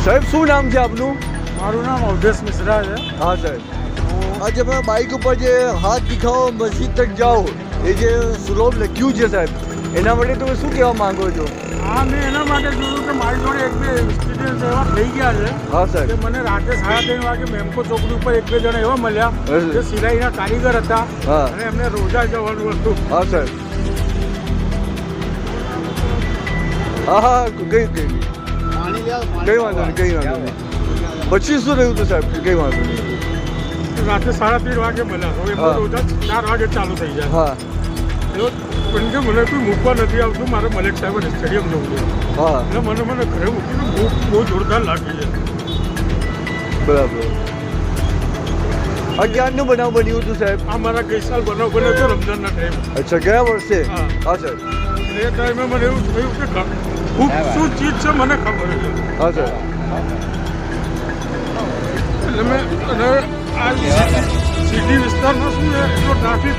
સાહેબ શું નામ છે આપનું? મારું નામ અવધેશ મિશ્રા છે. હા સાહેબ, આજે તમે બાઇક ઉપર જે હાથ દિખાવો મસ્જિદ તક જાઓ એ જે સ્લોપ લખ્યું છે સાહેબ, એના માટે તમે શું કહેવા માંગો છો? હા, મેં એના માટે જોયું કે મારી જોડે એક બે ઇન્સિડન્ટ એવા થઈ ગયા છે હા કે સાહેબ. મને રાતે 3:30 વાગે મેમકો ચોકડી ઉપર એક બે જણા એવા મળ્યા જે સિલાઈના કારીગર હતા હા. અને એમને રોજા જવાનું હતું. હા સાહેબ. હા હા, કઈ વાંધો નહીં. પછી શું થયું હતું સાહેબ? કઈ વાંધો નહીં. રાતે 3:30 વાગે મળ્યા. હવે એમનો હા. રોજા 4 વાગે ચાલુ થઈ જાય. હા એવો પણ કે મને કોઈ મૂકવા નથી આવતું, મારે મલેક સાહેબ સ્ટેડિયમ જવું છે. હા, એટલે મને ઘરે મૂકીને બહુ જોરદાર લાગી છે. બરાબર. આ ક્યારનું બનાવ બન્યું હતું સાહેબ? આ મારા ગઈ સાલ બનાવ બન્યો હતો રમઝાનના ટાઈમ. અચ્છા, ગયા વર્ષે? હા. હા સાહેબ. એ ટાઈમે મને એવું થયું કે ખૂબ શું ચીજ છે મને ખબર છે. હા સાહેબ. એટલે મેં અને આ સિટી વિસ્તારમાં શું છે એટલો ટ્રાફિક